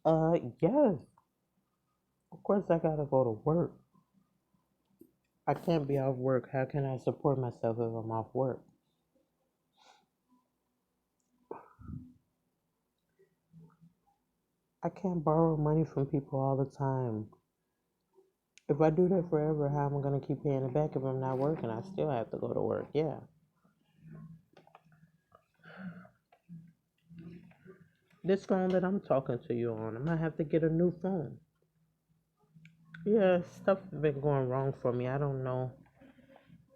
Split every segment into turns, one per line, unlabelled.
Yes. Of course, I gotta go to work. I can't be off work. How can I support myself if I'm off work? I can't borrow money from people all the time. If I do that forever, how am I gonna keep paying it back if I'm not working? I still have to go to work. Yeah. This phone that I'm talking to you on, I might have to get a new phone. Yeah, stuff's been going wrong for me. I don't know.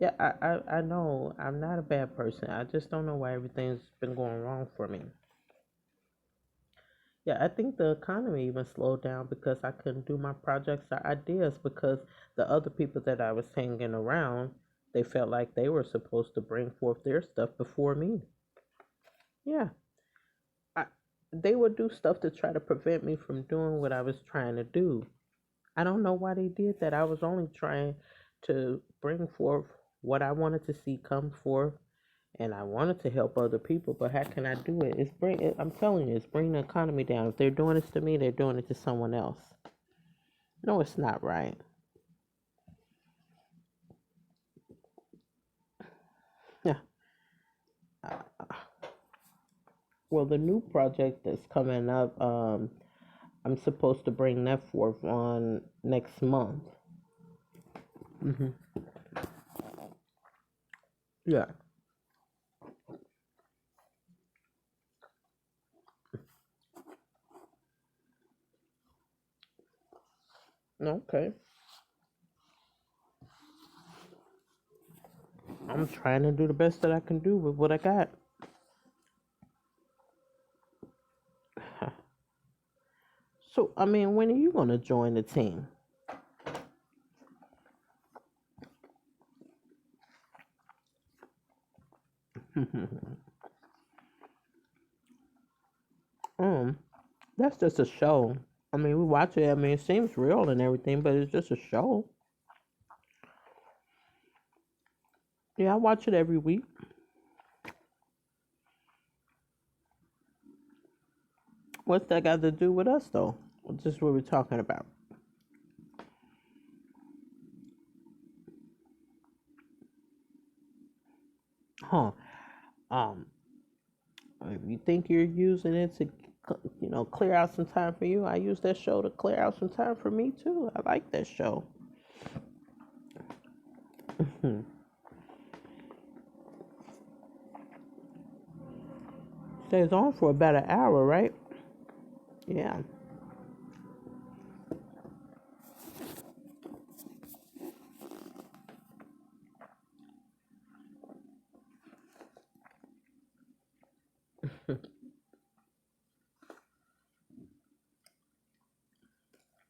Yeah, I know I'm not a bad person. I just don't know why everything's been going wrong for me. Yeah, I think the economy even slowed down because I couldn't do my projects or ideas because the other people that I was hanging around, they felt like they were supposed to bring forth their stuff before me. Yeah, I, they would do stuff to try to prevent me from doing what I was trying to do. I don't know why they did that. I was only trying to bring forth what I wanted to see come forth, and I wanted to help other people. But how can I do it? I'm telling you, it's bringing the economy down. If they're doing this to me, they're doing it to someone else. No, it's not right. Yeah. Well, the new project that's coming up, I'm supposed to bring that forth on next month. Hmm. Yeah. Okay. I'm trying to do the best that I can do with what I got. So, I mean, when are you going to join the team? um, that's just a show. I mean, we watch it. I mean, it seems real and everything, but it's just a show. Yeah, I watch it every week. What's that got to do with us, though? Just what we're talking about. Huh. Um, if you think you're using it to, clear out some time for you, I use that show to clear out some time for me, too. I like that show. Stays on for about an hour, right? Yeah.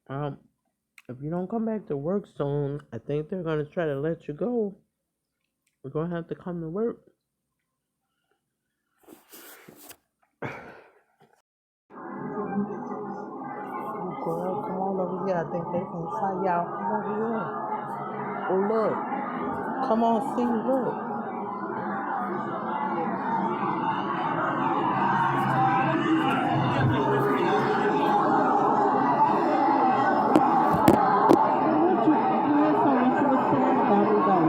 Um, if you don't come back to work soon, I think they're gonna try to let you go. We're gonna have to come to work. Girl, come on over here. I think they can fight y'all. Come over here. Oh look. Come on, see, look. What you had something you was saying about me though.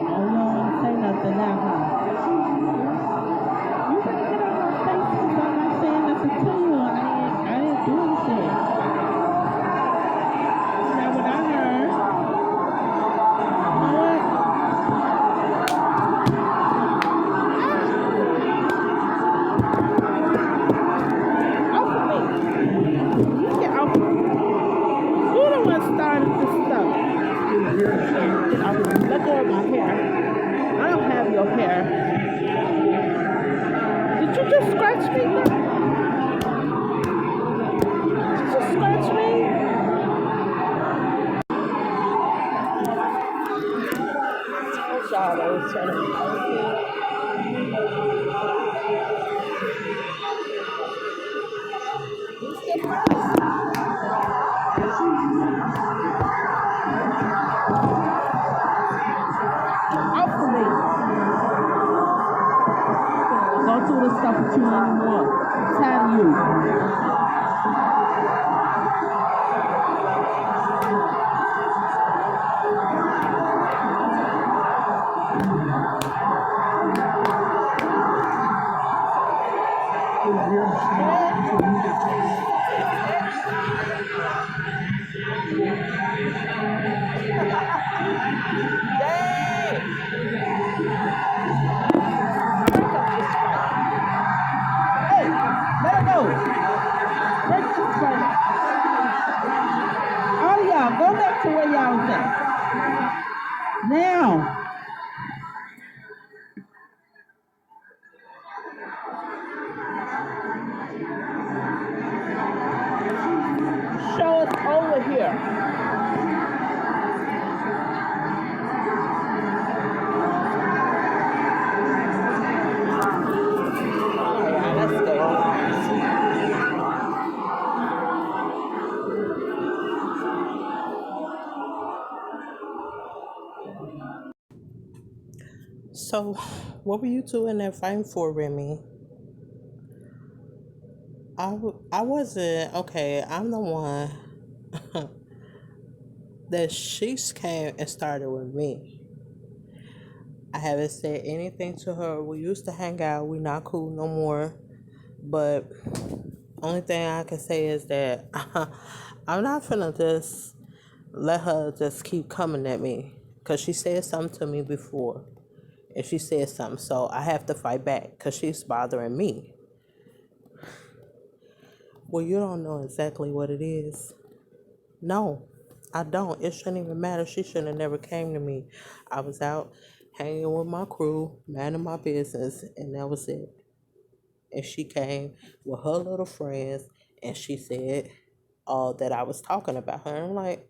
Oh, you don't want to say nothing now, huh? You better get out my face because I'm not saying nothing to you. I didn't do anything. That's not what I heard. You know what? Off of me. You get off of me. You the one started this stuff. Get off of me. Let go of my hair. I don't have your hair. Did you just scratch me? Did you just scratch me? I'm sorry, I was trying to. Off of me.
stuff with you anymore. I'm tired of you. Hey, let her go. Let this spider. All of y'all, go back to where y'all was at. Now, show us over here. All right, let's go.
So, what were you two in there fighting for, Remy? I wasn't okay. I'm the one that she came and started with me. I haven't said anything to her. We used to hang out. We not cool no more. But only thing I can say is that I'm not finna just let her just keep coming at me. Cause she said something to me before. And she said something. So I have to fight back. Cause she's bothering me. Well, you don't know exactly what it is. No, I don't. It shouldn't even matter. She shouldn't have never came to me. I was out hanging with my crew, minding my business, and that was it. And she came with her little friends, and she said all that I was talking about her. I'm like,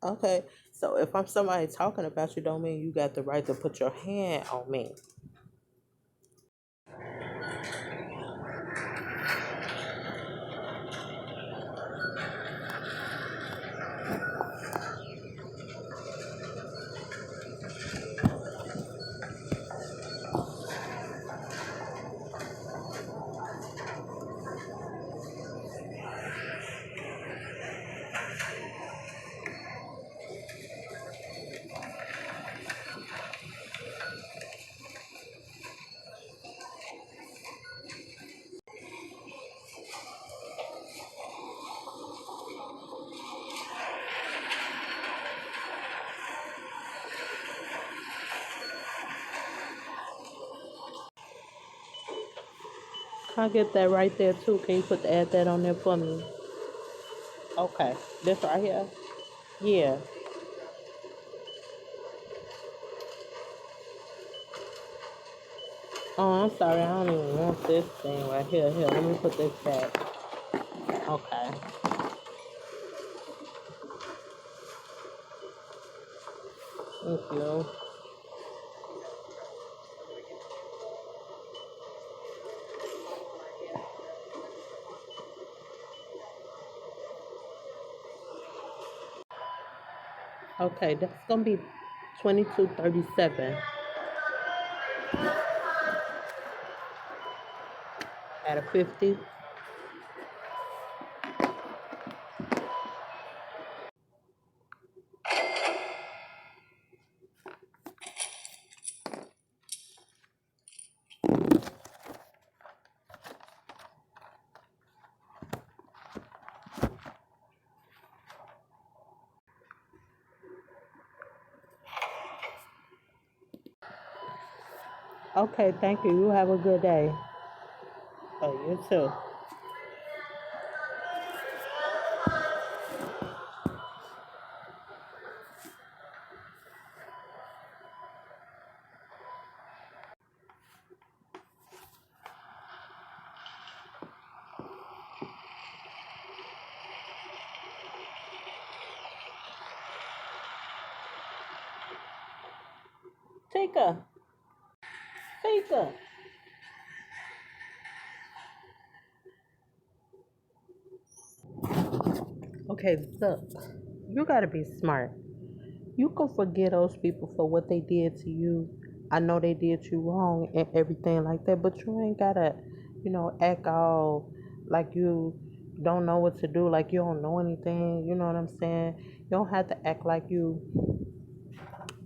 okay, so if I'm somebody talking about you, don't mean you got the right to put your hand on me. Can I get that right there too? Can you add that on there for me? Okay, this right here. Yeah. Oh, I'm sorry. I don't even want this thing right here. Here, let me put this back. Okay. Thank you. Okay, that's gonna be 2237 at a 50. Okay, thank you. You have a good day. Oh, you too. Tika, Tika. Okay, look, you gotta be smart. You can forgive those people for what they did to you, I know they did you wrong and everything like that, but you ain't gotta, act all like you don't know what to do, like you don't know anything. You know what I'm saying? You don't have to act like you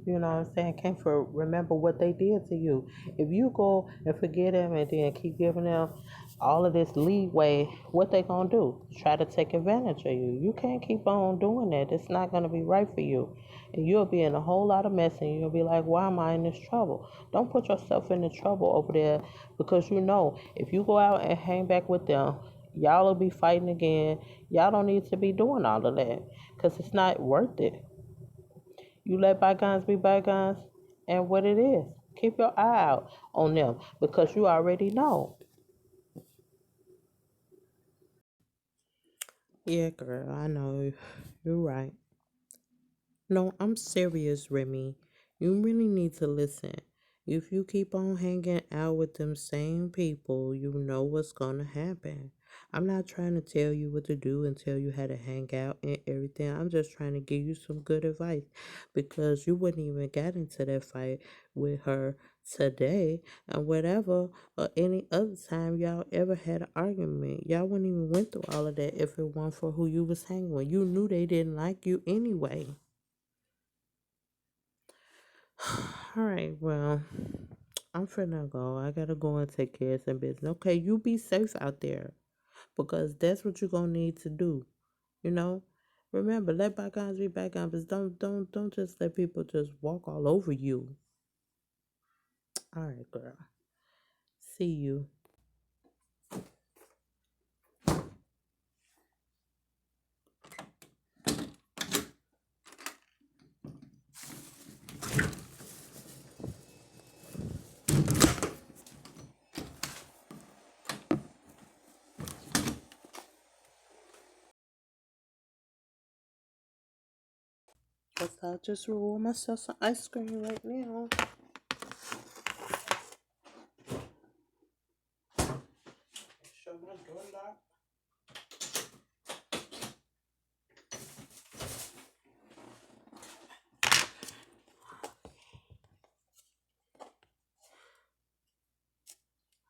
know what I'm saying, can't remember what they did to you. If you go and forget them and then keep giving them all of this leeway, what they gonna do? Try to take advantage of you. You can't keep on doing that. It's not gonna be right for you. And you'll be in a whole lot of mess and you'll be like, why am I in this trouble? Don't put yourself in the trouble over there because you know if you go out and hang back with them, y'all will be fighting again. Y'all don't need to be doing all of that because it's not worth it. You let bygones be bygones, and what it is. Keep your eye out on them because you already know. Yeah, girl, I know. You're right. No, I'm serious, Remy. You really need to listen. If you keep on hanging out with them same people, you know what's gonna happen. I'm not trying to tell you what to do and tell you how to hang out and everything. I'm just trying to give you some good advice because you wouldn't even get into that fight with her today and whatever or any other time y'all ever had an argument. Y'all wouldn't even went through all of that if it weren't for who you was hanging with. You knew they didn't like you anyway. All right, well, I'm finna go. I gotta go and take care of some business. Okay, you be safe out there because that's what you're gonna need to do. You know, remember, let bygones be bygones. But don't just let people just walk all over you. All right, girl. See you. Guess I'll just roll myself some ice cream right now. Show my door lock.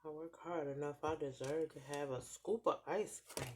I work hard enough. I deserve to have a scoop of ice cream.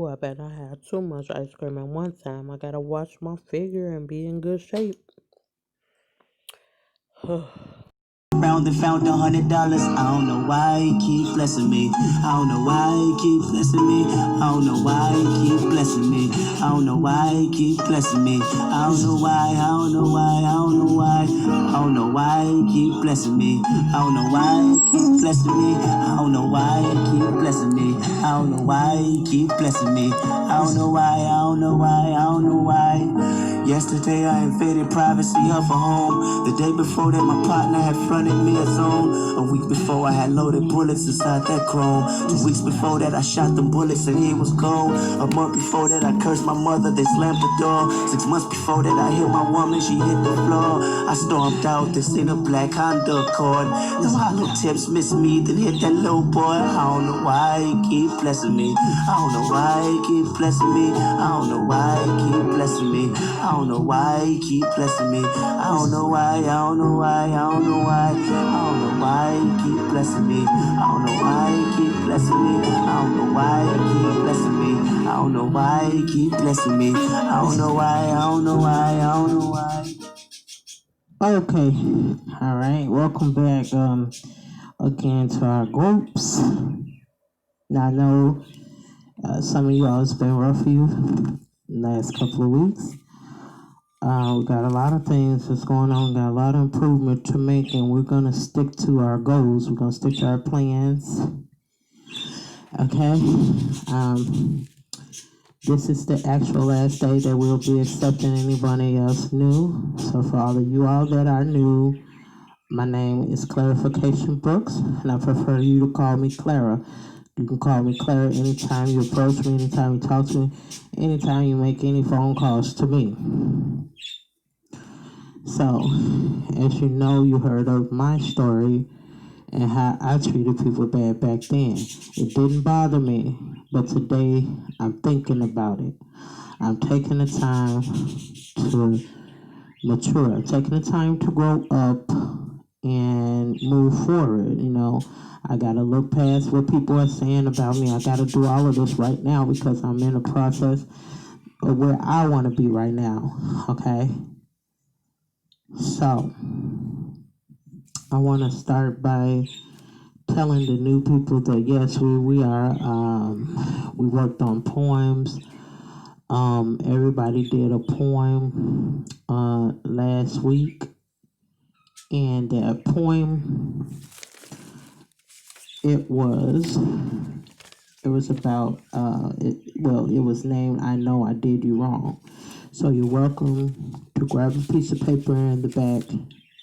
Oh, I bet I had too much ice cream at one time. I gotta watch my figure and be in good shape.
Round and found $100. I don't know why he keep blessing me. I don't know why he keep blessing me. I don't know why he keep blessing me. I don't know why he keep blessing me. I don't know why. I don't know why. I don't know why. I don't know why he keep blessing me. I don't know why he keep blessing me. I don't know why he keep blessing me. I don't know why he keep blessing me. I don't know why. I don't know why. I don't know why. Yesterday I invaded privacy of a home. The day before that my partner had fronted me a zone. A week before I had loaded bullets inside that chrome. 2 weeks before that I shot them bullets and he was gone. A month before that I cursed my mother, they slammed the door. 6 months before that I hit my woman, she hit the floor. I stormed out, this in a black Honda Accord. Them hollow tips miss me, then hit that little boy. I don't know why he keep blessing me. I don't know why he keep blessing me. I don't know why he keep blessing me. I don't know why he keep blessing me. I don't know why, I don't know why, I don't know why. I don't know why he keep blessing me. I don't know why he keep blessing me. I don't know why he keep blessing me. I don't know why he keep blessing me. I don't know why, I don't know why, I don't know why.
Okay. All right. Welcome back again to our groups. Now I know some of y'all it's been rough for you.
last couple of weeks. We got a lot of things that's going on, got a lot of improvement to make, and we're going to stick to our goals. We're going to stick to our plans. Okay? This is the actual last day that we'll be accepting anybody else new. So for all of you all that are new, my name is Clarification Brooks, and I prefer you to call me Clara. You can call me Clara anytime you approach me, anytime you talk to me, anytime you make any phone calls to me. So, as you know, you heard of my story and how I treated people bad back then. It didn't bother me, but today I'm thinking about it. I'm taking the time to mature. I'm taking the time to grow up and move forward. You know, I gotta look past what people are saying about me. I gotta do all of this right now because I'm in the process of where I want to be right now. Okay, so I want to start by telling the new people that yes, we are. We worked on poems. Everybody did a poem last week, and that poem it was about it was named "I Know I Did You Wrong." So you're welcome to grab a piece of paper in the back,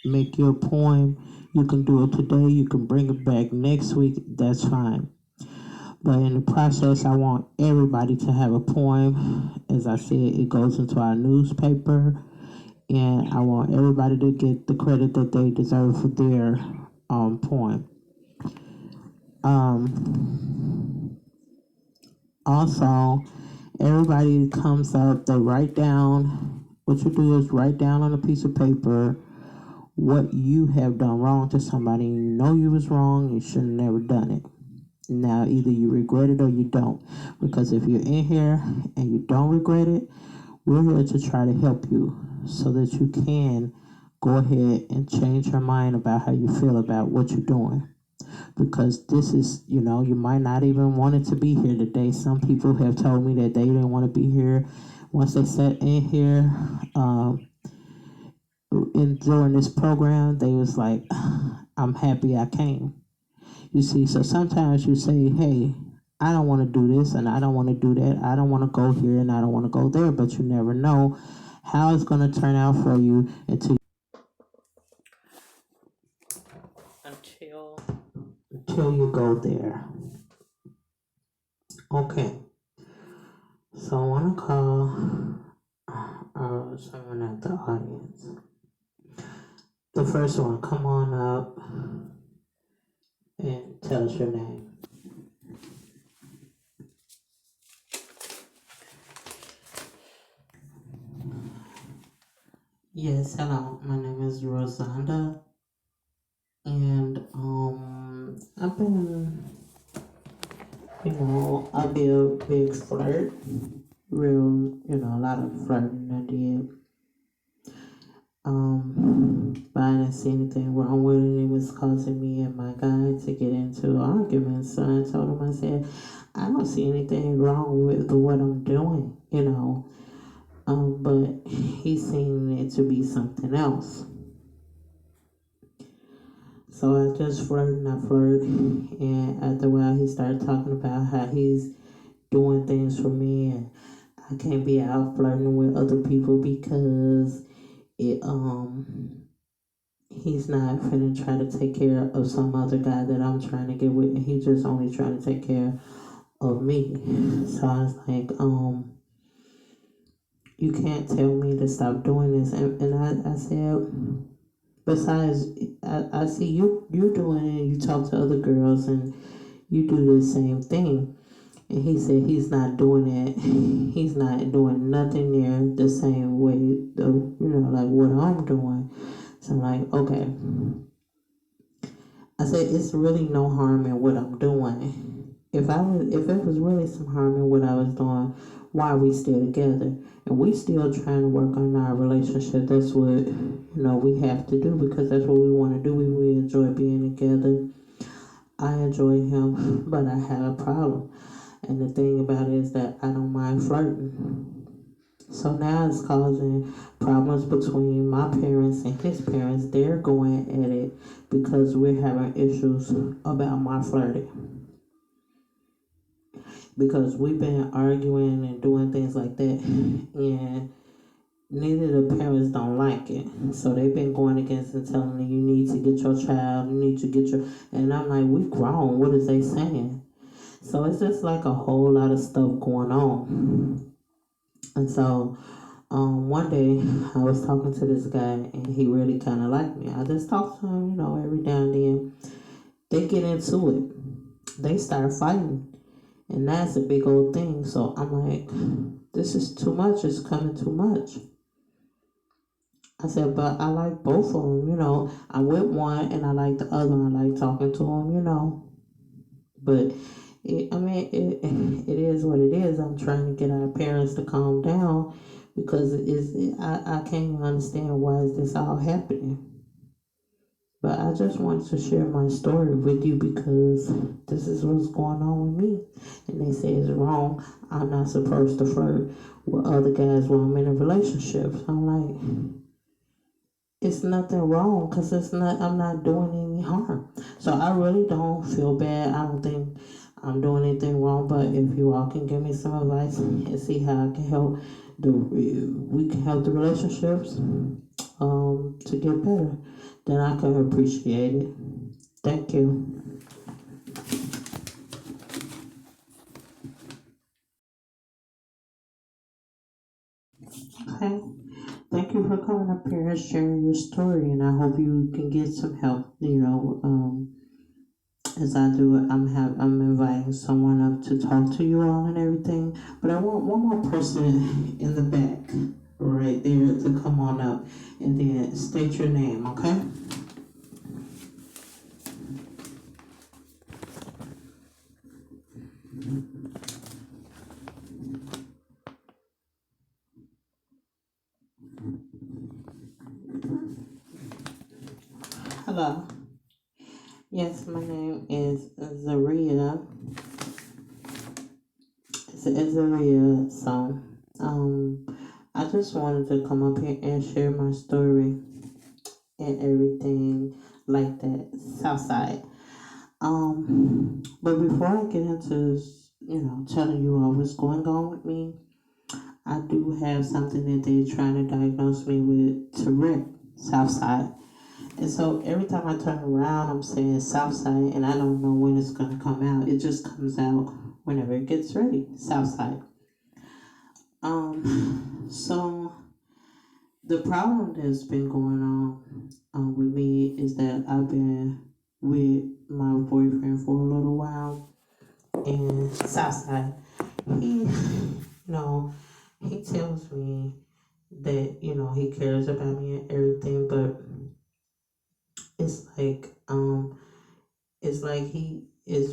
make your poem. You can do it today. You can bring it back next week. That's fine. But in the process, I want everybody to have a poem. As I said, it goes into our newspaper, and I want everybody to get the credit that they deserve for their poem. Also, everybody comes up, they write down, what you do is write down on a piece of paper what you have done wrong to somebody. You know you was wrong, you should have never done it. Now, either you regret it or you don't. Because if you're in here and you don't regret it, we're here to try to help you so that you can go ahead and change your mind about how you feel about what you're doing. Because this is, you know, you might not even want it to be here today. Some people have told me that they didn't want to be here. Once they sat in here during this program, they was like, I'm happy I came. You see, so sometimes you say, hey, I don't want to do this and I don't want to do that. I don't want to go here and I don't want to go there, but you never know how it's going to turn out for you until you go there. Okay. So I want to call someone at the audience. The first one, come on up and tell us your name. Yes, hello. My name is Rosanda, and I've been, I'll be a big flirt, real, a lot of flirting I did. But I didn't see anything wrong with it. It was causing me and my guy to get into arguments. So I told him, I said, I don't see anything wrong with what I'm doing, but he seen it to be something else. So I just flirted and I flirted, and after a while he started talking about how he's doing things for me and I can't be out flirting with other people because he's not finna try to take care of some other guy that I'm trying to get with, and he's just only trying to take care of me. So I was like, you can't tell me to stop doing this. And I said, besides, I see you doing it, you talk to other girls and you do the same thing. And he said he's not doing it. He's not doing nothing near the same way, like what I'm doing. So I'm like, okay. I said, it's really no harm in what I'm doing. If it was really some harm in what I was doing, why are we still together? And we still trying to work on our relationship. That's what, we have to do because that's what we want to do. We enjoy being together. I enjoy him, but I have a problem. And the thing about it is that I don't mind flirting. So now it's causing problems between my parents and his parents. They're going at it because we're having issues about my flirting. Because we've been arguing and doing things like that, and neither the parents don't like it. So they've been going against and telling me, you need to get your child, you need to get your. And I'm like, we grown. What is they saying? So it's just like a whole lot of stuff going on. And so one day I was talking to this guy and he really kind of liked me. I just talked to him, every now and then. They get into it. They start fighting. And that's a big old thing. So I'm like, this is too much. It's coming too much. I said, but I like both of them. I'm with one and I like the other. I like talking to them. But it is what it is. I'm trying to get our parents to calm down because I can't even understand why is this all happening. But I just wanted to share my story with you because this is what's going on with me. And they say it's wrong. I'm not supposed to flirt with other guys while I'm in a relationship. I'm like, it's nothing wrong because I'm not doing any harm. So I really don't feel bad. I don't think I'm doing anything wrong. But if you all can give me some advice and see how I can help we can help the relationships to get better, then I can appreciate it. Thank you. Okay. Thank you for coming up here and sharing your story, and I hope you can get some help. As I do it, I'm inviting someone up to talk to you all and everything. But I want one more person in the back, right there, to come on up and then state your name. Okay. Hello. Yes, my name is Zaria. It's Zaria. So, I just wanted to come up here and share my story and everything like that. Southside. But before I get into telling you all what's going on with me, I do have something that they're trying to diagnose me with Tourette, Southside. And so every time I turn around, I'm saying Southside, and I don't know when it's gonna come out. It just comes out whenever it gets ready, Southside. So the problem that's been going on with me is that I've been with my boyfriend for a little while, and Southside, know, he tells me that, he cares about me and everything, but it's like,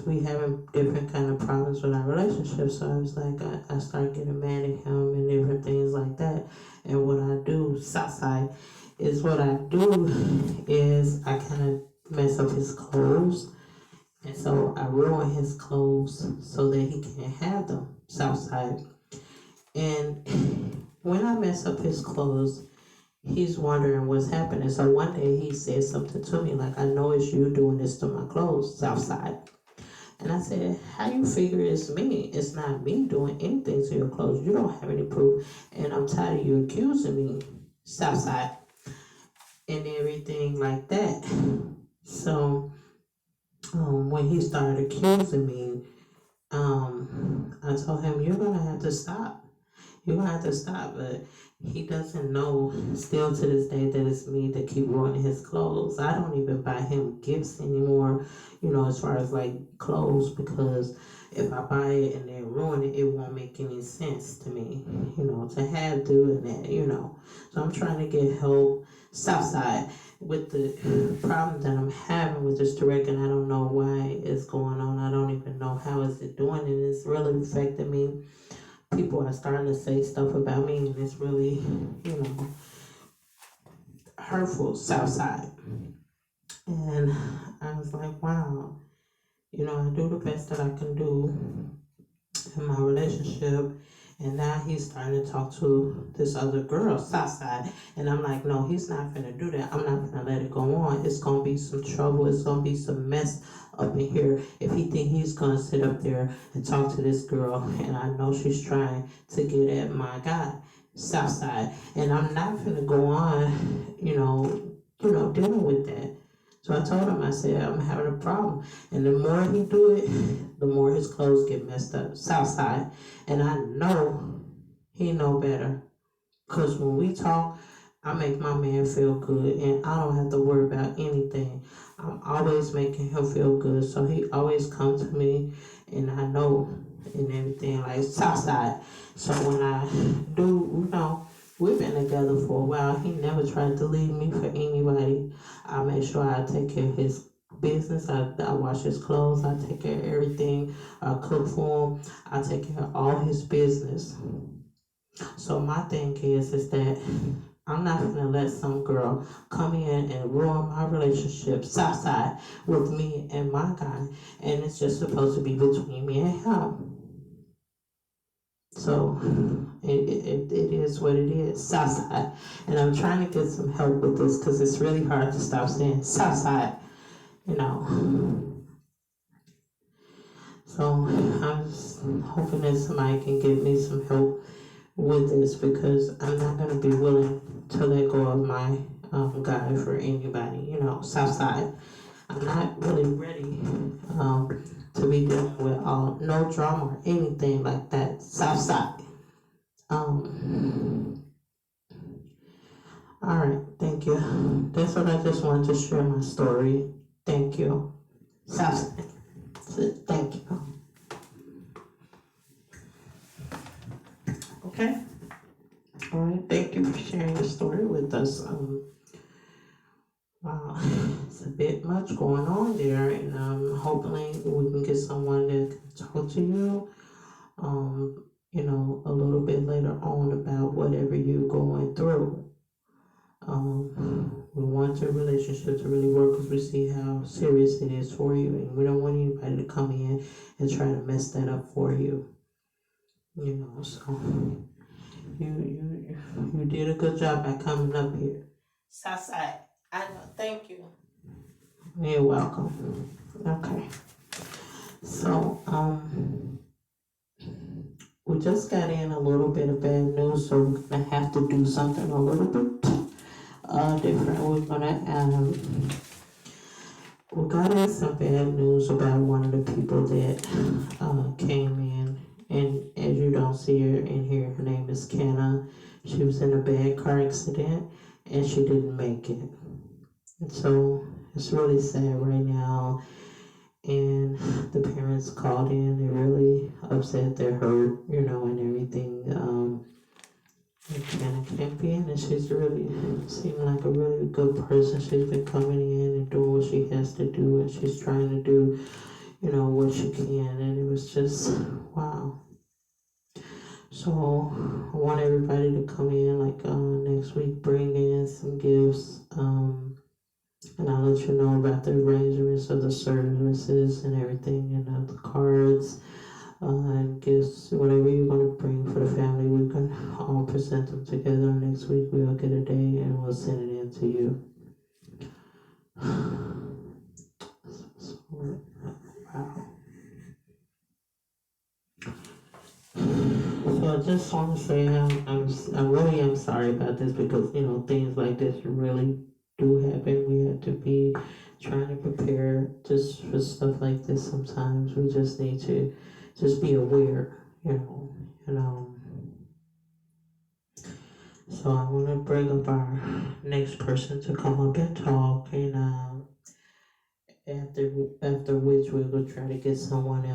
we having different kind of problems with our relationship. So I was like, I start getting mad at him and different things like that. And what I do, Southside, is what I do is I kind of mess up his clothes. And so I ruin his clothes so that he can't have them, Southside. And when I mess up his clothes, he's wondering what's happening. So one day he said something to me like, I know it's you doing this to my clothes, Southside. And I said, how you figure it's me? It's not me doing anything to your clothes. You don't have any proof. And I'm tired of you accusing me, Southside, and everything like that. So when he started accusing me, I told him, you're going to have to stop. You're going to have to stop. But he doesn't know still to this day that it's me that keep ruining his clothes. I don't even buy him gifts anymore, as far as like clothes, because if I buy it and they ruin it, it won't make any sense to me, to have doing that. So I'm trying to get help Southside with the problem that I'm having with this Tourette, and I don't know why it's going on. I don't even know how is it doing it. It's really affecting me. People are starting to say stuff about me, and it's really, hurtful, Southside. And I was like, wow, I do the best that I can do in my relationship, And now he's starting to talk to this other girl, Southside. And I'm like, no, he's not gonna do that. I'm not gonna let it go on. It's gonna be some trouble. It's gonna be some mess up in here if he think he's gonna sit up there and talk to this girl. And I know she's trying to get at my guy, Southside. And I'm not gonna go on, dealing with that. So I told him, I said, I'm having a problem. And the more he do it, the more his clothes get messed up. Southside. And I know he know better. Because when we talk, I make my man feel good. And I don't have to worry about anything. I'm always making him feel good. So he always comes to me. And I know and everything. Like Southside. So when I do, we've been together for a while. He never tried to leave me for anybody. I make sure I take care of his business. I wash his clothes. I take care of everything. I cook for him. I take care of all his business. So my thing is that I'm not gonna let some girl come in and ruin my relationship, Southside, with me and my guy. And it's just supposed to be between me and him. So it is what it is, Southside. And I'm trying to get some help with this because it's really hard to stop saying Southside, So I'm just hoping that somebody can give me some help with this because I'm not going to be willing to let go of my guy for anybody, Southside. I'm not really ready to be dealing with no drama or anything like that. Southside. All right, thank you. That's what I just wanted to share my story. Thank you. Southside. Thank you. Okay. All right. Thank you for sharing your story with us. Wow, it's a bit much going on there, and hopefully we can get someone that can talk to you, a little bit later on about whatever you're going through. We want your relationship to really work because we see how serious it is for you, and we don't want anybody to come in and try to mess that up for you. So you did a good job by coming up here. Southside, I know. Thank you. You're welcome. Okay. So we just got in a little bit of bad news, so we're gonna have to do something a little bit different. We're gonna we got in some bad news about one of the people that came in, and as you don't see her in here, her name is Kenna. She was in a bad car accident, and she didn't make it. And so it's really sad right now. And the parents called in. They're really upset. They're hurt, and everything. Kenna can't be in, and she's really seemed like a really good person. She's been coming in and doing what she has to do, and she's trying to do, what she can. And it was just wow. So I want everybody to come in like next week, bring in some gifts, and I'll let you know about the arrangements of the services and everything, and the cards and gifts, whatever you're going to bring for the family. We can all present them together. Next week we'll get a day and we'll send it in to you. Wow. So I just want to say I really am sorry about this because things like this really do happen. We have to be trying to prepare just for stuff like this. Sometimes we just need to just be aware, So I want to bring up our next person to come up and talk, and after which we will try to get someone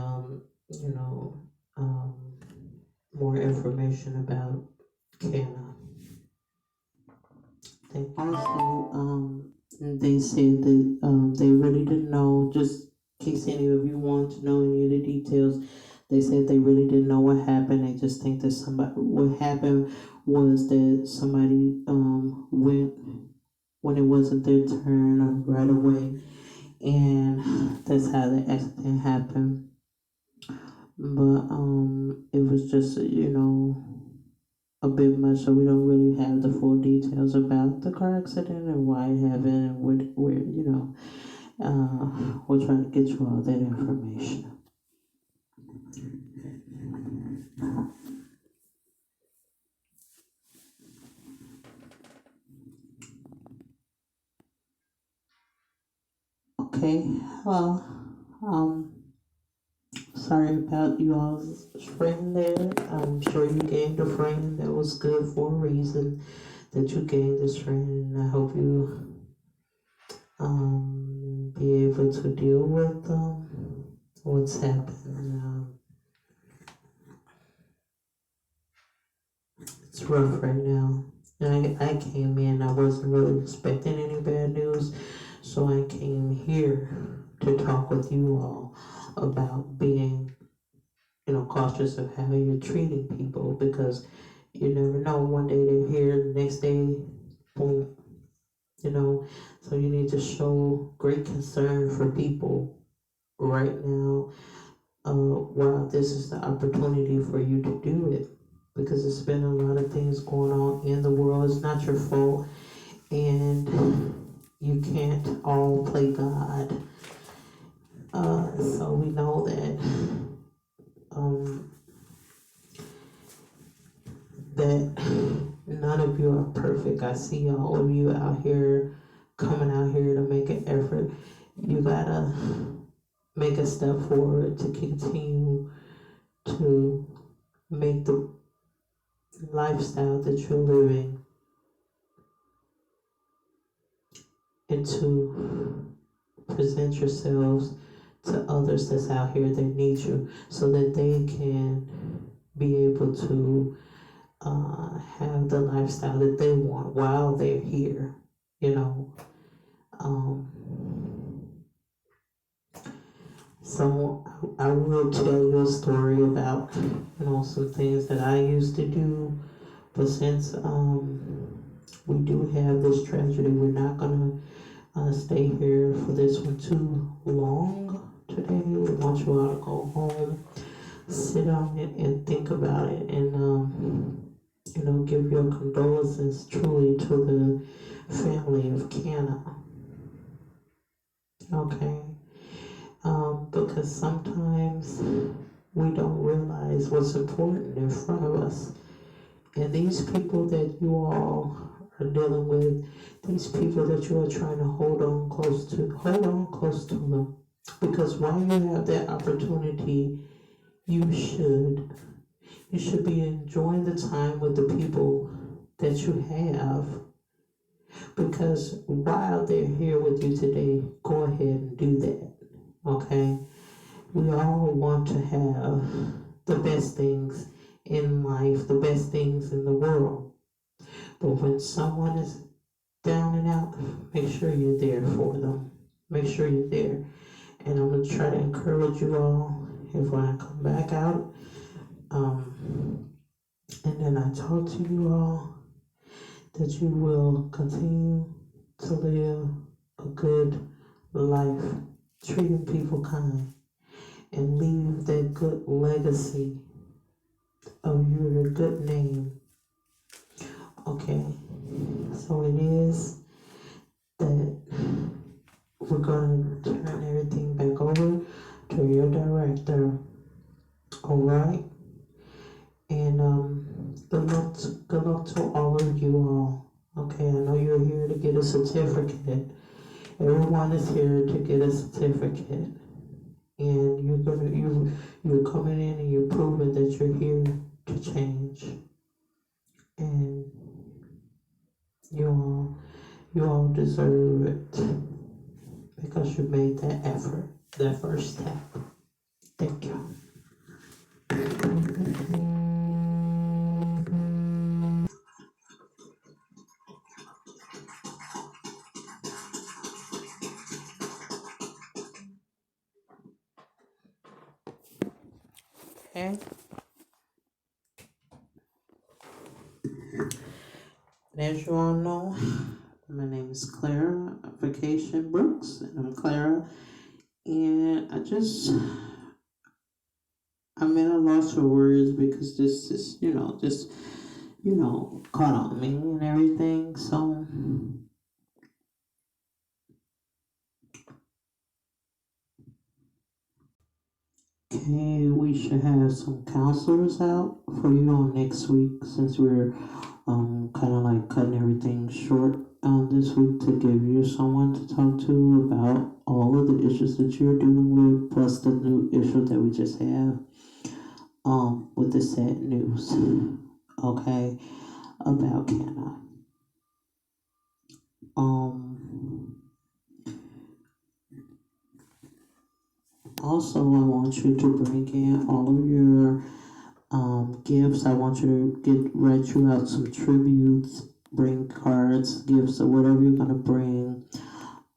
more information about Kenna. Also, they said that they really didn't know, just in case any of you want to know any of the details, they said they really didn't know what happened. They just think that what happened was that somebody went when it wasn't their turn right away, and that's how the accident happened. But
it was just, a bit much, so we don't really have the full details about the car accident and why it happened and we'll try to get you all that information. Okay, well, sorry about you all's friend there. I'm sure you gained a friend that was good for a reason that you gained this friend, and I hope you be able to deal with what's happened. It's rough right now. I came in, I wasn't really expecting any bad news, so I came here to talk with you all about being, cautious of how you're treating people, because you never know, one day they're here, the next day, boom, so you need to show great concern for people right now, while this is the opportunity for you to do it, because there's been a lot of things going on in the world. It's not your fault, and you can't all play God. So we know that none of you are perfect. I see all of you out here coming out here to make an effort. You gotta make a step forward to continue to make the lifestyle that you're living and to present yourselves to others that's out here that need you, so that they can be able to have the lifestyle that they want while they're here, So I will tell you a story about, some things that I used to do, but since we do have this tragedy, we're not gonna stay here for this one too long today. We want you all to go home, sit on it, and think about it, and give your condolences truly to the family of Canna. Okay. Because sometimes we don't realize what's important in front of us. And these people that you all are dealing with, these people that you are trying to hold on close to them. Because while you have that opportunity, you should be enjoying the time with the people that you have. Because while they're here with you today, go ahead and do that. Okay? We all want to have the best things in life, the best things in the world. But when someone is down and out, make sure you're there for them. Make sure you're there. And I'm going to try to encourage you all, if when I come back out, and then I talk to you all, that you will continue to live a good life, treating people kind, and leave that good legacy of your good name. Okay, so it is that we're going to turn everything back over to your director. All right, and good luck to all of you all. Okay, I know you're here to get a certificate. Everyone is here to get a certificate, and you're coming in and you're proving that you're here to change, and you all deserve it because you made that effort, that first step. Thank you. Okay. And as you all know, my name is Clara Vacation Brooks, and I'm Clara. And
I'm at a loss for words because this is, just, caught on me and everything. So, okay, we should have some counselors out for you on next week since we're kind of like cutting everything short this week to give you someone to talk to about all of the issues that you're dealing with, plus the new issue that we just have with the sad news, okay, about Canna. Um, Also, I want you to bring in all of your gifts. I want you to write you out some tributes, bring cards, gifts, or whatever you're gonna bring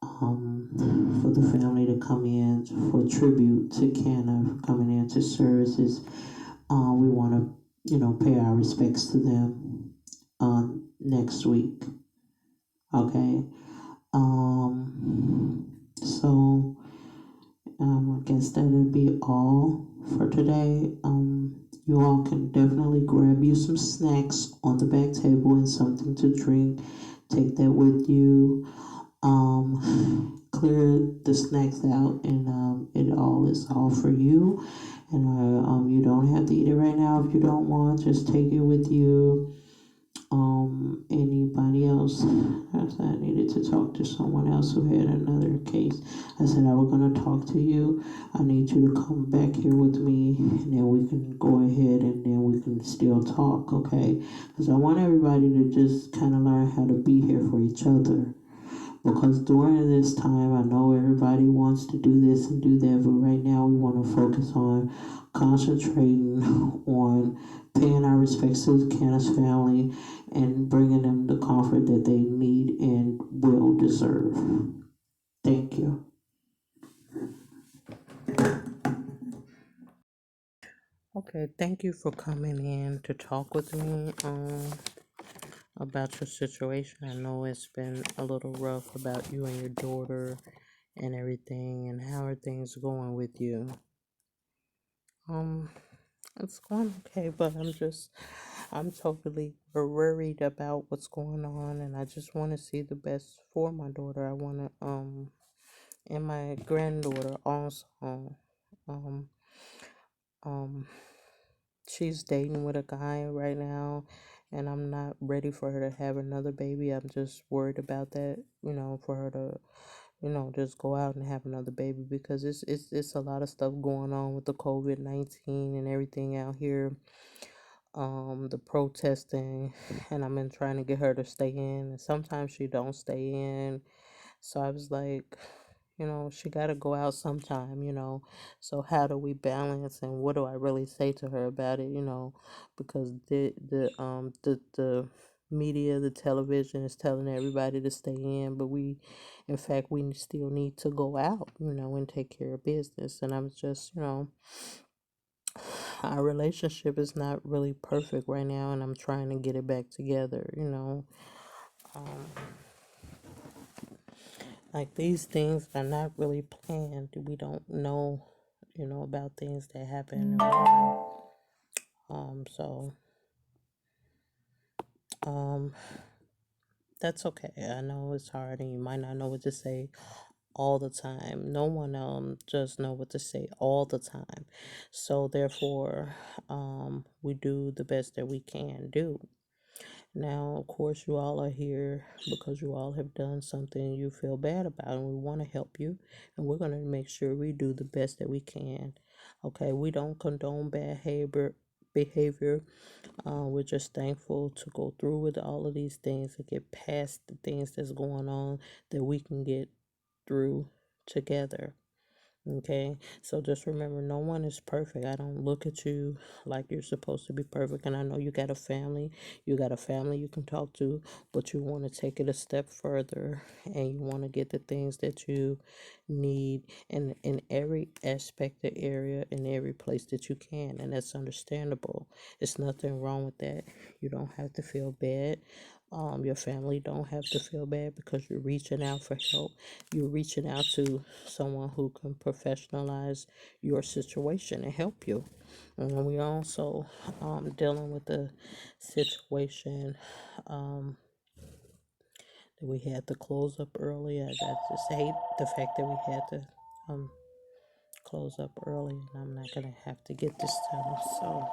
for the family to come in for tribute to Canna coming into services. We want to, pay our respects to them next week. Okay. So I guess that'll be all for today. You all can definitely grab you some snacks on the back table and something to drink. Take that with you. Clear the snacks out, and it all is all for you. And you don't have to eat it right now if you don't want. Just take it with you. Anybody else? I said I needed to talk to someone else who had another case. I said I was gonna talk to you. I need you to come back here with me, and then we can go ahead and then we can still talk, okay? Because I want everybody to just kind of learn how to be here for each other. Because during this time, I know everybody wants to do this and do that, but right now we want to focus on concentrating on paying our respects to the Canis family and bringing them the comfort that they need and will deserve. Thank you. Okay, thank you for coming in to talk with me about your situation. I know it's been a little rough about you and your daughter and everything, and how are things going with you? Um, it's going okay, but I'm totally worried about what's going on, and I just want to see the best for my daughter. I want to, and my granddaughter also. Um, um, she's dating with a guy right now, and I'm not ready for her to have another baby. I'm just worried about that, for her to, just go out and have another baby, because it's a lot of stuff going on with the COVID-19 and everything out here. The protesting, and I've been trying to get her to stay in, and sometimes she don't stay in. So I was like, she got to go out sometime. So how do we balance, and what do I really say to her about it? Because the media, the television is telling everybody to stay in, but in fact, we still need to go out, and take care of business. And I'm just, our relationship is not really perfect right now, and I'm trying to get it back together. Um, like, these things are not really planned. We don't know, about things that happen. So um, that's okay. I know it's hard, and you might not know what to say all the time. No one just know what to say all the time. So therefore, we do the best that we can do. Now, of course, you all are here because you all have done something you feel bad about, and we want to help you, and we're going to make sure we do the best that we can. Okay, we don't condone bad behavior. We're just thankful to go through with all of these things and get past the things that's going on, that we can get through together. Okay, so just remember, no one is perfect. I don't look at you like you're supposed to be perfect. And I know you got a family you can talk to, but you want to take it a step further, and you want to get the things that you need in every aspect of area, in every place that you can. And that's understandable. It's nothing wrong with that. You don't have to feel bad. Your family don't have to feel bad because you're reaching out for help. You're reaching out to someone who can professionalize your situation and help you. And we also dealing with the situation um, that we had to close up early. I just hate the fact that we had to um, close up early, and I'm not gonna have to get this time. So,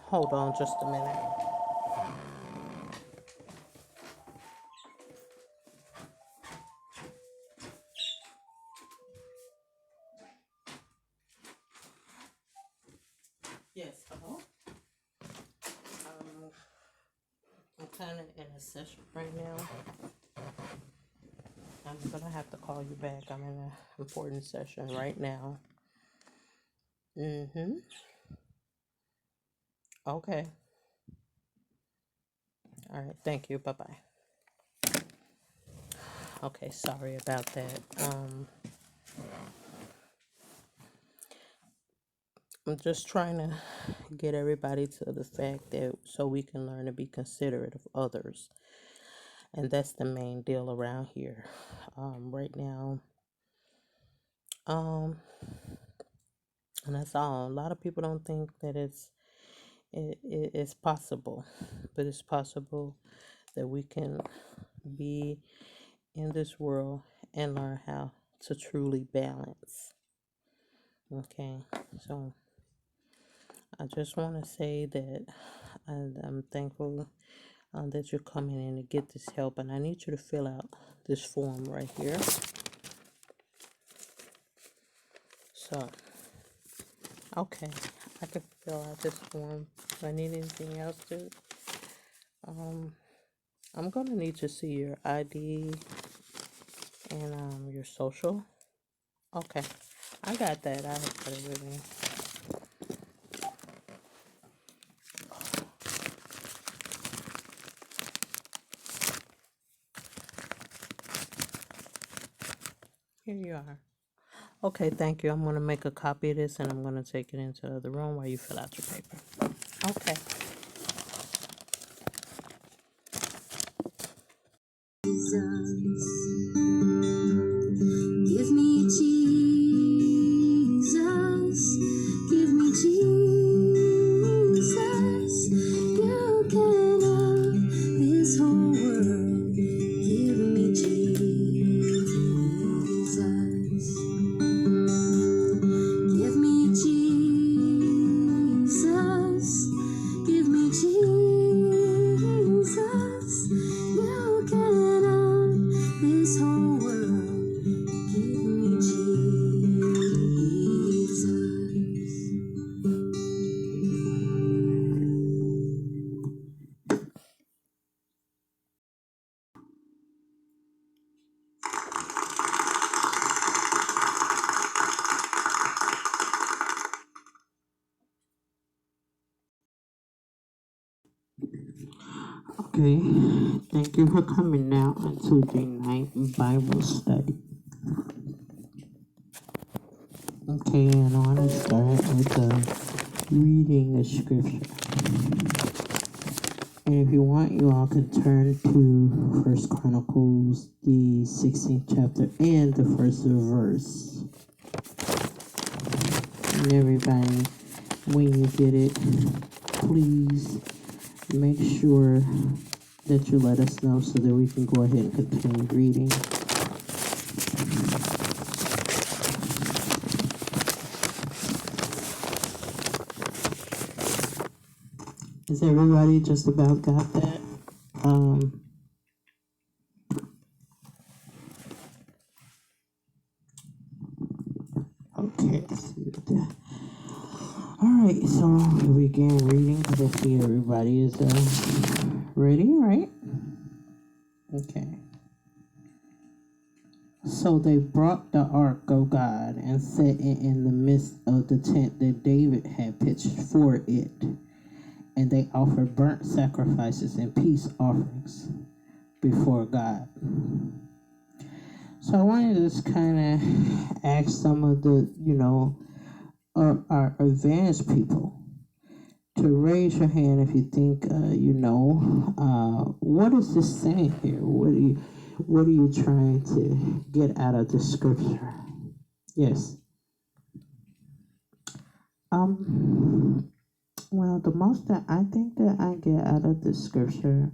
hold on just a minute. Yes, hello. I'm kind of in a session right now. I'm gonna have to call you back. I'm in an important session right now. Mm-hmm. Okay. All right. Thank you. Bye bye. Okay. Sorry about that. I'm just trying to get everybody to the fact that so we can learn to be considerate of others, and that's the main deal around here. Right now. Um, and that's all. A lot of people don't think that it's possible, but it's possible that we can be in this world and learn how to truly balance. Okay, so I just want to say that I'm thankful that you're coming in to get this help, and I need you to fill out this form right here. So, okay, I can fill out this form. If I need anything else to, I'm gonna need to see your ID and your social. Okay, I got that. I have got it with me. Here you are. Okay, thank you. I'm gonna make a copy of this and I'm gonna take it into the other room while you fill out your paper. Okay.
Give me Jesus, give me Jesus. You can have this whole world. Give me Jesus, give me Jesus, give me Jesus. You can have this whole world. Give me Jesus. Okay, thank you for coming now into the night Bible study. Okay, and I want to start with reading the scripture. And if you want, you all can turn to First Chronicles, the 16th chapter, and the first verse. And everybody, when you get it, please make sure that you let us know so that we can go ahead and continue reading. Is everybody just about got that? Okay, let's see what that. Alright, so we begin reading because I see everybody is ready, right? Okay. So they brought the ark of God and set it in the midst of the tent that David had pitched for it. And they offered burnt sacrifices and peace offerings before God. So I wanted to just kind of ask some of the, our advanced people,
to raise your hand if you think you know. What is this saying here? What are you trying to get out of the scripture? Yes. Well, the most that I think that I get out of the scripture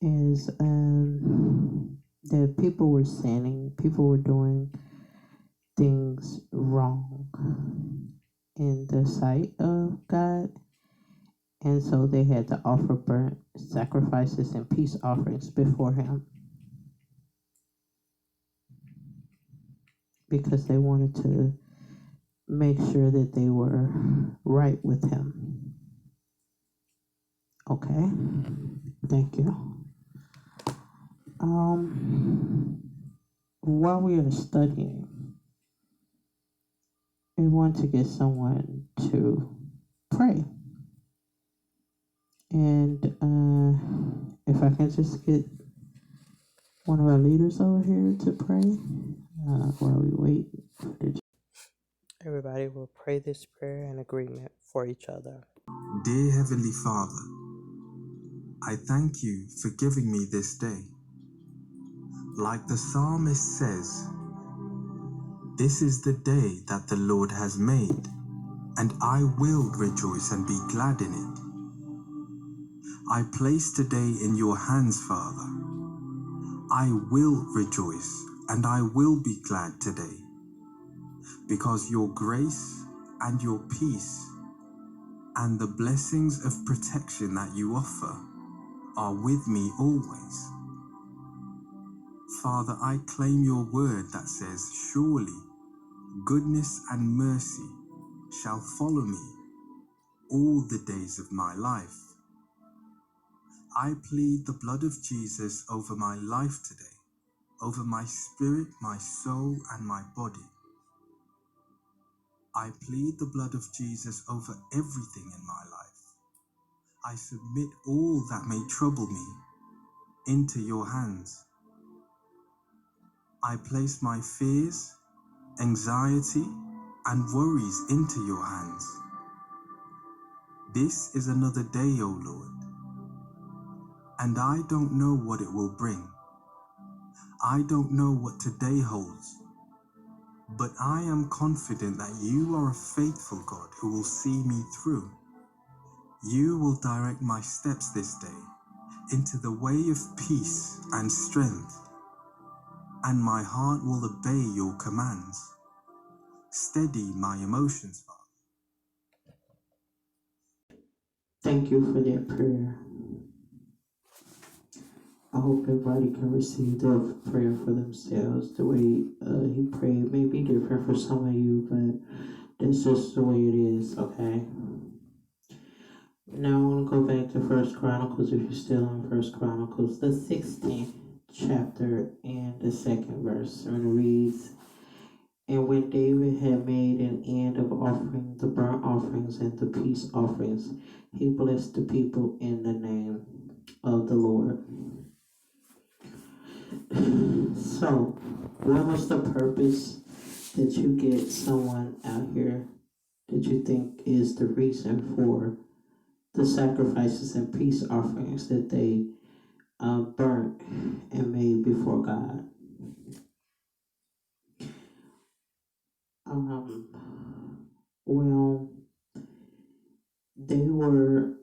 is that people were sinning, people were doing things wrong in the sight of God, and so they had to offer burnt sacrifices and peace offerings before Him because they wanted to make sure that they were right with Him. Okay, thank you. While we are studying, we want to get someone to pray. And if I can just get one of our leaders over here to pray while we wait for the... Everybody will pray this prayer in agreement for each other.
Dear Heavenly Father, I thank you for giving me this day. Like the psalmist says, this is the day that the Lord has made, and I will rejoice and be glad in it. I place today in your hands, Father. I will rejoice and I will be glad today, because your grace and your peace and the blessings of protection that you offer are with me always. Father, I claim your word that says, surely goodness and mercy shall follow me all the days of my life. I plead the blood of Jesus over my life today, over my spirit, my soul, and my body. I plead the blood of Jesus over everything in my life. I submit all that may trouble me into your hands. I place my fears, anxiety, and worries into your hands. This is another day, O Lord, and I don't know what it will bring. I don't know what today holds, but I am confident that you are a faithful God who will see me through. You will direct my steps this day into the way of peace and strength, and my heart will obey your commands. Steady my emotions, Father.
Thank you for that prayer. I hope everybody can receive the prayer for themselves. The way he prayed may be different for some of you, but that's just the way it is, okay? Now I want to go back to First Chronicles, if you're still in First Chronicles, the 16th chapter and the second verse. And it reads, and when David had made an end of offering the burnt offerings and the peace offerings, he blessed the people in the name of the Lord. So, what was the purpose that you get someone out here that you think is the reason for the sacrifices and peace offerings that they burnt and made before God? Well, they were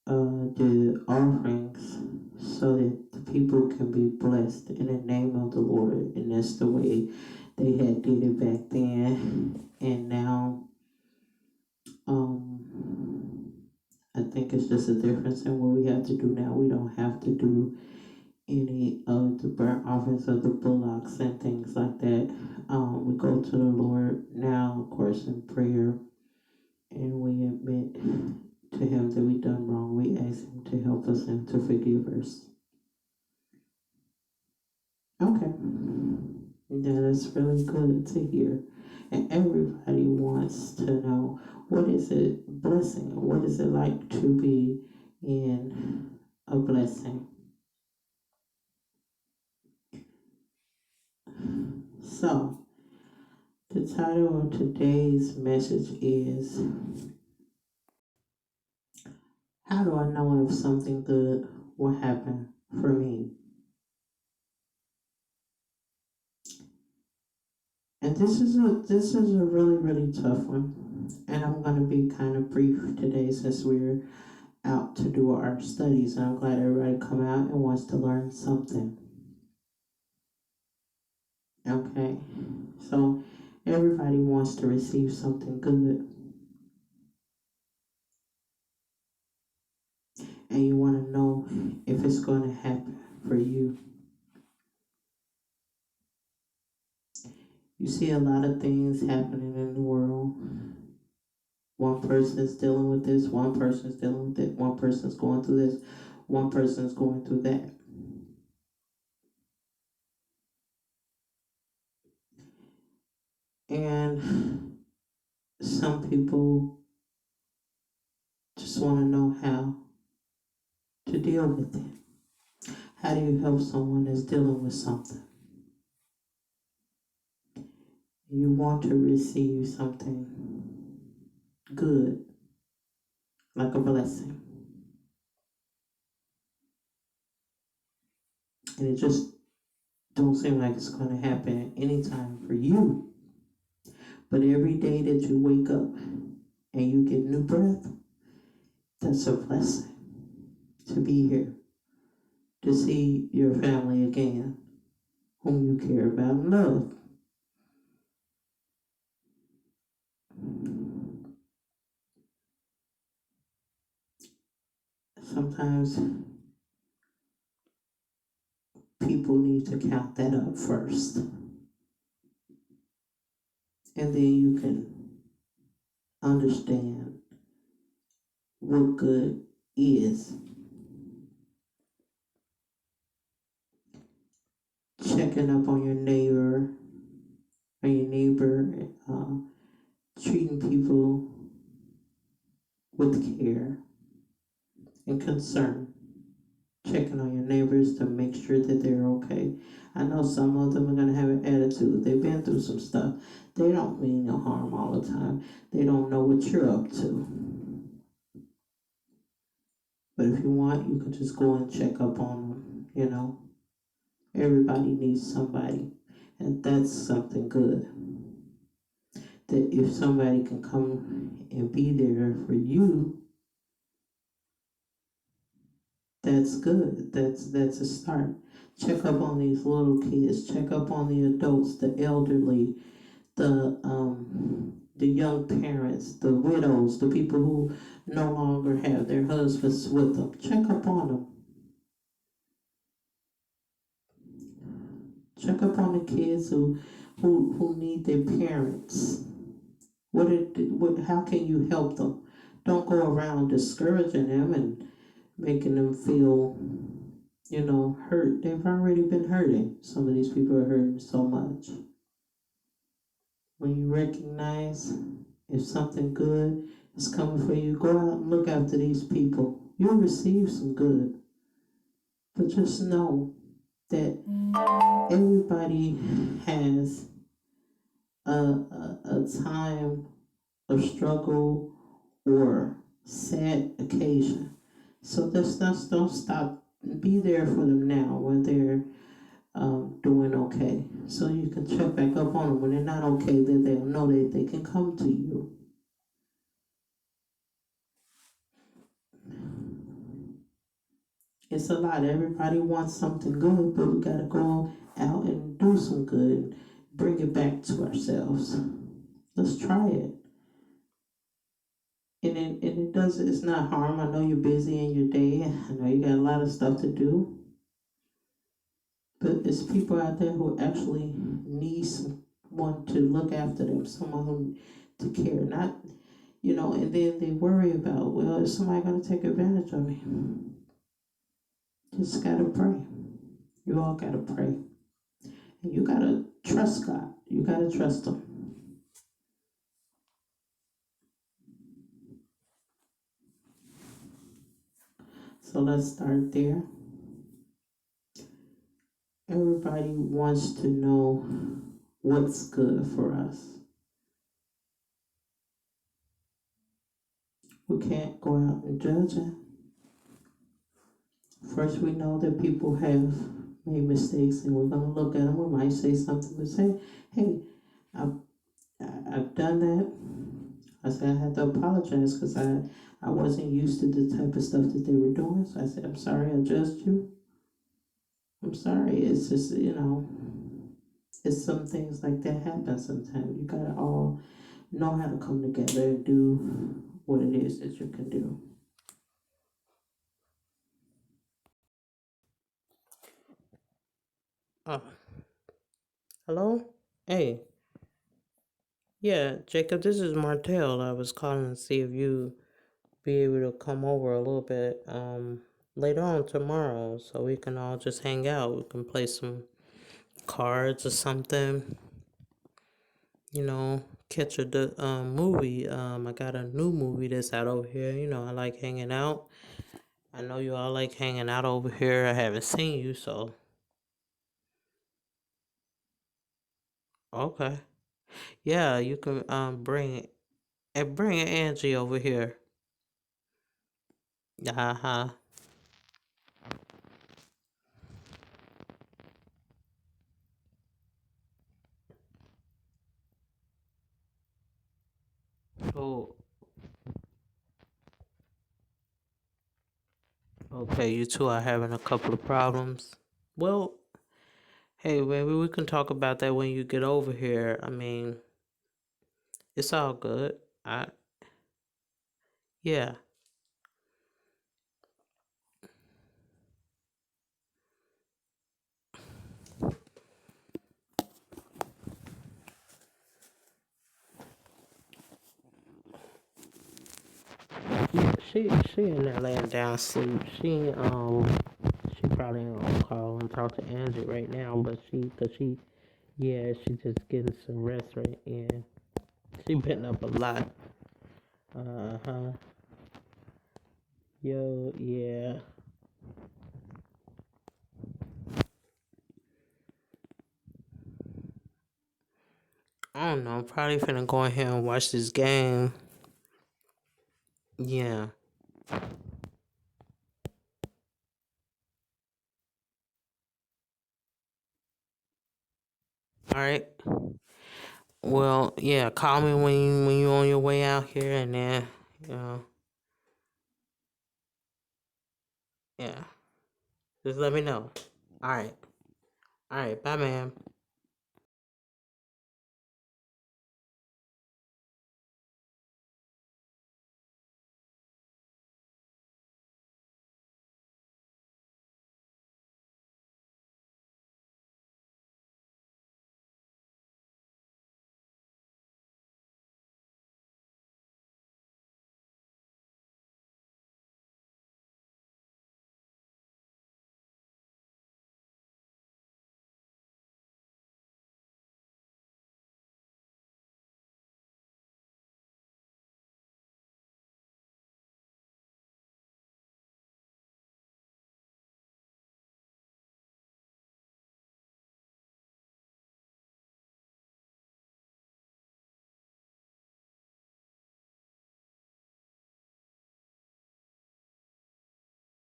the offerings so that the people can be blessed in the name of the Lord, and that's the way they had did it back then. And now, I think it's just a difference in what we have to do now. We don't have to do any of the burnt offerings of the bullocks and things like that. We go to the Lord now, of course, in prayer, and we admit to Him that we done wrong. We ask Him to help us and to forgive us. Okay. That is really good to hear. And everybody wants to know, what is it blessing? What is it like to be in a blessing? So, the title of today's message is How do I know if something good will happen for me? And this is a really tough one, and I'm gonna be kind of brief today since we're out to do our studies, and I'm glad everybody come out and wants to learn something. Okay, so everybody wants to receive something good, and you want to know if it's going to happen for you. You see a lot of things happening in the world. One person is dealing with this, one person is dealing with it, one person is going through this, one person is going through that. And some people just want to know how to deal with it. How do you help someone that's dealing with something? You want to receive something good, like a blessing. And it just don't seem like it's going to happen anytime for you. But every day that you wake up and you get new breath, that's a blessing to be here, to see your family again, whom you care about and love. Sometimes people need to count that up first. And then you can understand what good is. Checking up on your neighbor, treating people with care and concern. Checking on your neighbors to make sure that they're okay. I know some of them are going to have an attitude. They've been through some stuff. They don't mean no harm all the time. They don't know what you're up to. But if you want, you can just go and check up on them, Everybody needs somebody. And that's something good. That if somebody can come and be there for you, that's good. That's a start. Check up on these little kids. Check up on the adults, the elderly, the young parents, the widows, the people who no longer have their husbands with them. Check up on them. Check up on the kids who need their parents. How can you help them? Don't go around discouraging them and making them feel, hurt. They've already been hurting. Some of these people are hurting so much. When you recognize if something good is coming for you, go out and look after these people. You'll receive some good. But just know that everybody has a time of struggle or sad occasion. So don't stop. Be there for them now when they're doing okay. So you can check back up on them when they're not okay, that they'll know that they can come to you. It's a lot. Everybody wants something good, but we gotta go out and do some good. Bring it back to ourselves. Let's try it. And it does. It's not harm. I know you're busy in your day. I know you got a lot of stuff to do. But there's people out there who actually need someone to look after them, someone who to care. Not, and then they worry about, well, is somebody going to take advantage of me? Just got to pray. You all got to pray. And you got to trust God. You got to trust Him. So let's start there. Everybody wants to know what's good for us. We can't go out and judge it. first we know that people have made mistakes, and we're gonna look at them. We might say something, but say, "Hey, I've I've done that." I said I had to apologize because I wasn't used to the type of stuff that they were doing. So I said, "I'm sorry, I judged you. I'm sorry." It's just it's some things like that happen sometimes. You gotta all know how to come together and do what it is that you can do. Oh, hello? Hey, yeah, Jacob, this is Martell. I was calling to see if you be able to come over a little bit later on tomorrow so we can all just hang out. We can play some cards or something, catch a movie. I got a new movie that's out over here. I like hanging out. I know you all like hanging out over here. I haven't seen you, so okay. Yeah, you can bring Angie over here. Uh-huh. So okay, you two are having a couple of problems. Well, hey, maybe we can talk about that when you get over here. I mean, it's all good. I Yeah. She in there laying down asleep. She probably ain't gonna call and talk to Angie right now, but yeah, she just getting some rest right in. She been up a lot. Uh-huh. Yo, yeah. I don't know. Probably finna go in here and watch this game. Yeah. All right. Well, yeah. Call me when you on your way out here, and then you know, yeah. Just let me know. All right. All right. Bye, ma'am.